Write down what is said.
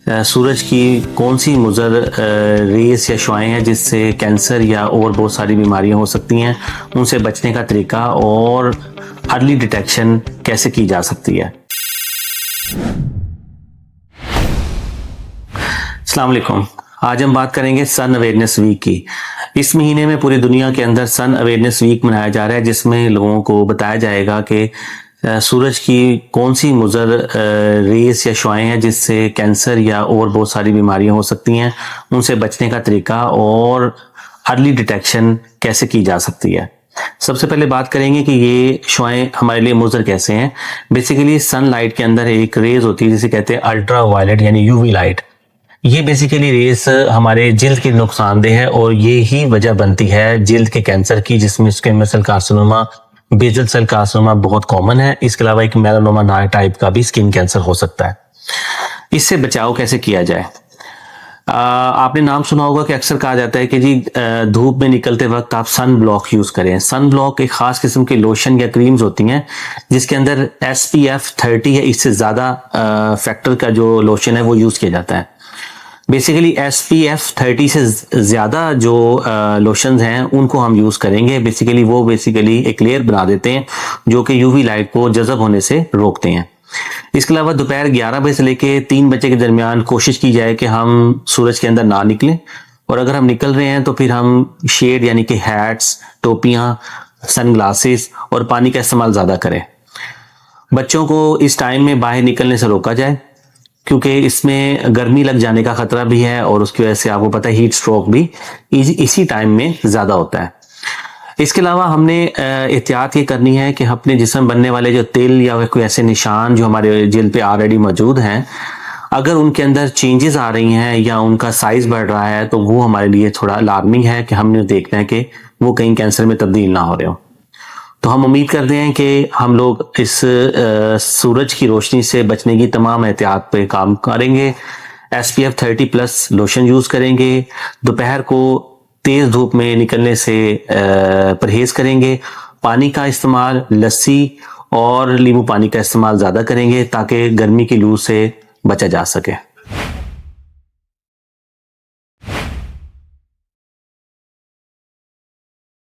सूरज की कौन सी मुज़र रेस या शुआएं हैं जिससे कैंसर या और बहुत सारी बीमारियां हो सकती हैं, उनसे बचने का तरीका और अर्ली डिटेक्शन कैसे की जा सकती है। अस्सलाम वालेकुम। आज हम बात करेंगे सन अवेयरनेस वीक की। इस महीने में पूरी दुनिया के अंदर सन अवेयरनेस वीक मनाया जा रहा है, जिसमें लोगों को बताया जाएगा कि सूरज की कौन सी मुज़र रेस या शुआएं हैं जिससे कैंसर या और बहुत सारी बीमारियां हो सकती हैं, उनसे बचने का तरीका और अर्ली डिटेक्शन कैसे की जा सकती है। सबसे पहले बात करेंगे कि ये शुआएं हमारे लिए मुज़र कैसे हैं। बेसिकली सनलाइट के अंदर एक रेज होती है जिसे कहते हैं अल्ट्रा वायलेट यानी यूवी लाइट। ये बेसिकली रेस हमारे जिल्द के नुकसानदेह है और ये ही वजह बनती है जिल्द के कैंसर की, जिसमें squamous cell carcinoma, basal cell carcinoma बहुत कॉमन है। इसके अलावा एक मेलानोमा टाइप का भी स्किन कैंसर हो सकता है। इससे बचाव कैसे किया जाए। आपने नाम सुना होगा कि अक्सर कहा जाता है कि जी धूप में निकलते वक्त आप सन ब्लॉक यूज करें। सन ब्लॉक एक खास किस्म के लोशन या क्रीम्स होती हैं जिसके अंदर SPF 30 है, इससे ज्यादा फैक्टर का जो लोशन है वो यूज किया जाता है। बेसिकली SPF 30 से ज़्यादा जो लोशंस हैं उनको हम यूज़ करेंगे। बेसिकली वो एक लेयर बना देते हैं जो कि यूवी लाइट को जज़ब होने से रोकते हैं। इसके अलावा दोपहर 11 बजे से लेके 3 बजे के दरमियान कोशिश की जाए कि हम सूरज के अंदर ना निकलें, और अगर हम निकल रहे हैं तो फिर हम शेड यानी कि हैट्स, टोपियाँ, सन ग्लासेस और पानी का इस्तेमाल ज़्यादा करें। बच्चों को इस टाइम में बाहर निकलने से रोका जाए क्योंकि इसमें गर्मी लग जाने का खतरा भी है और उसकी वजह से आपको पता है हीट स्ट्रोक भी इसी टाइम में ज़्यादा होता है। इसके अलावा हमने एहतियात ये करनी है कि अपने जिस्म बनने वाले जो तिल या कोई ऐसे निशान जो हमारे जिल्द पे ऑलरेडी मौजूद हैं, अगर उनके अंदर चेंजेस आ रही हैं या उनका साइज बढ़ रहा है तो वो हमारे लिए थोड़ा अलार्मिंग है कि हमने देखना है कि वो कहीं कैंसर में तब्दील ना हो रहे हो। तो हम उम्मीद करते हैं कि हम लोग इस सूरज की रोशनी से बचने की तमाम एहतियात पे काम करेंगे। SPF 30+ लोशन यूज करेंगे। दोपहर को तेज धूप में निकलने से परहेज करेंगे। पानी का इस्तेमाल, लस्सी और नींबू पानी का इस्तेमाल ज्यादा करेंगे ताकि गर्मी की लू से बचा जा सके।